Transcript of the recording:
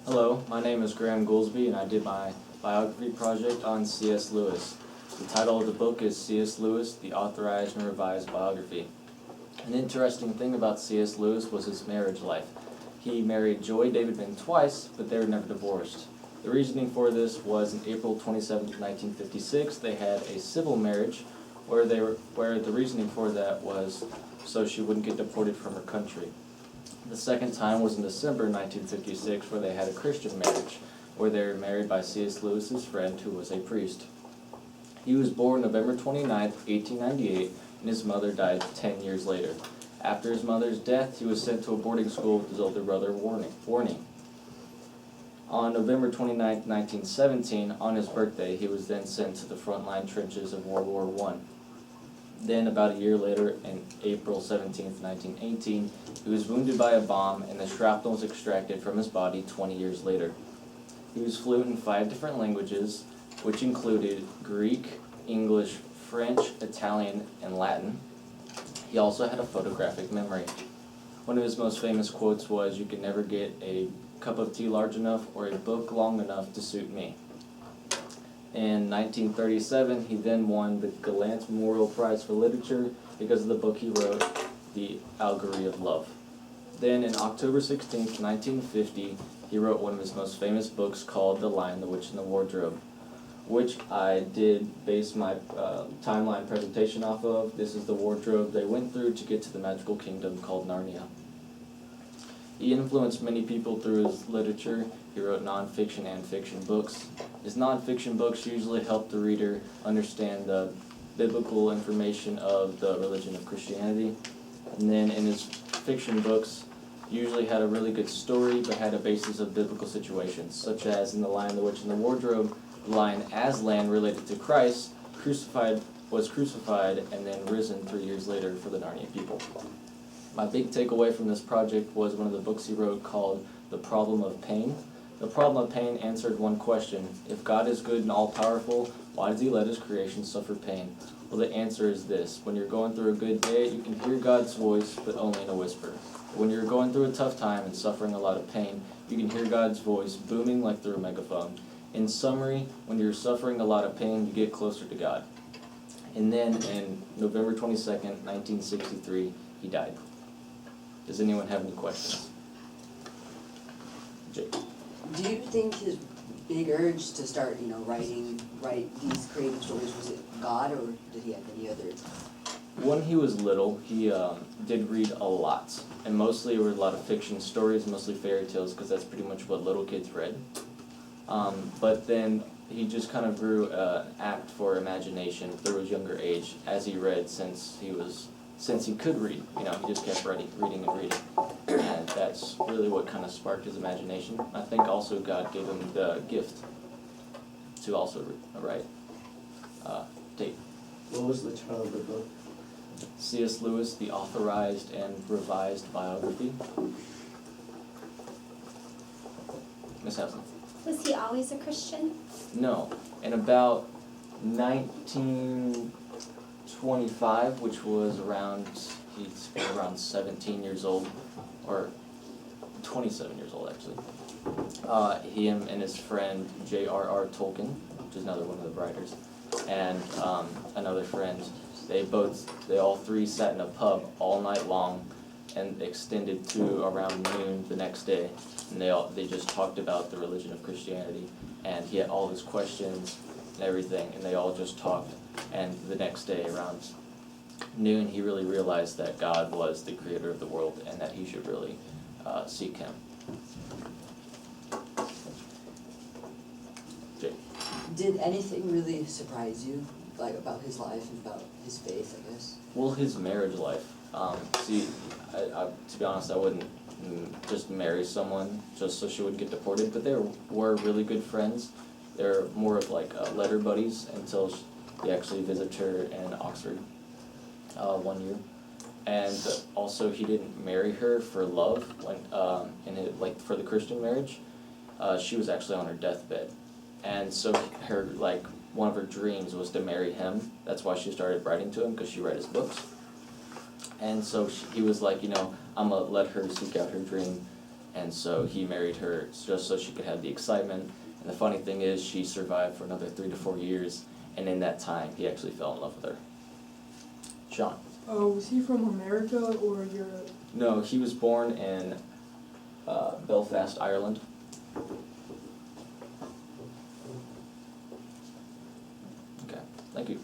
Hello, my name is Graham Goolsby, and I did my biography project on C.S. Lewis. The title of the book is C.S. Lewis, the Authorized and Revised Biography. An interesting thing about C.S. Lewis was his marriage life. He married Joy Davidman twice, but they were never divorced. The reasoning for this was in April 27, 1956, they had a civil marriage where the reasoning for that was so she wouldn't get deported from her country. The second time was in December 1956, where they had a Christian marriage, where they were married by C.S. Lewis's friend, who was a priest. He was born November 29, 1898, and his mother died 10 years later. After his mother's death, he was sent to a boarding school with his older brother, Warnie. On November 29, 1917, on his birthday, he was then sent to the frontline trenches of World War I. Then, about a year later, on April 17, 1918, he was wounded by a bomb and the shrapnel was extracted from his body 20 years later. He was fluent in 5 different languages, which included Greek, English, French, Italian, and Latin. He also had a photographic memory. One of his most famous quotes was, "You can never get a cup of tea large enough or a book long enough to suit me." In 1937, he then won the Galant Memorial Prize for Literature because of the book he wrote, The Allegory of Love. Then, in October 16, 1950, he wrote one of his most famous books called The Lion, the Witch, and the Wardrobe, which I did base my timeline presentation off of. This is the wardrobe they went through to get to the magical kingdom called Narnia. He influenced many people through his literature. He wrote nonfiction and fiction books. His nonfiction books usually help the reader understand the biblical information of the religion of Christianity. And then in his fiction books, usually had a really good story, but had a basis of biblical situations, such as in The Lion, the Witch, and the Wardrobe, the lion Aslan related to Christ, was crucified, and then risen 3 years later for the Narnia people. My big takeaway from this project was one of the books he wrote called The Problem of Pain. The Problem of Pain answered one question: if God is good and all-powerful, why does he let his creation suffer pain? Well, the answer is this: when you're going through a good day, you can hear God's voice, but only in a whisper. When you're going through a tough time and suffering a lot of pain, you can hear God's voice booming like through a megaphone. In summary, when you're suffering a lot of pain, you get closer to God. And then, in November 22nd, 1963, he died. Does anyone have any questions? Jake. Do you think his big urge to start, write these creative stories, was it God, or did he have any other? When he was little, he did read a lot, and mostly it were a lot of fiction stories, mostly fairy tales, because that's pretty much what little kids read. But then he just kind of grew an apt for imagination through his younger age as he read since he could read. He just kept reading and reading. And that's really what kind of sparked his imagination. I think also God gave him the gift to also write. Date. What was the title of the book? C.S. Lewis, the Authorized and Revised Biography. Miss Haslem. Was he always a Christian? No. In about 1925, which was he's around 17 years old, or 27 years old actually, him and his friend J.R.R. Tolkien, which is another one of the writers, and another friend, they all three sat in a pub all night long and extended to around noon the next day, and they just talked about the religion of Christianity, and he had all his questions and everything, and they all just talked, and the next day around noon he really realized that God was the creator of the world and that he should really seek him. Jake. Did anything really surprise you, about his life and about his faith, I guess? Well, his marriage life. To be honest, I wouldn't just marry someone just so she wouldn't get deported, but they were really good friends. They're more of like letter buddies until he actually visited her in Oxford 1 year. And also, he didn't marry her for love for the Christian marriage. She was actually on her deathbed, and so one of her dreams was to marry him. That's why she started writing to him, because she read his books. And so he was like, I'm going to let her seek out her dream and so he married her just so she could have the excitement. And the funny thing is, she survived for another 3 to 4 years, and in that time, he actually fell in love with her. Sean? Was he from America or Europe? No, he was born in Belfast, Ireland. Okay, thank you.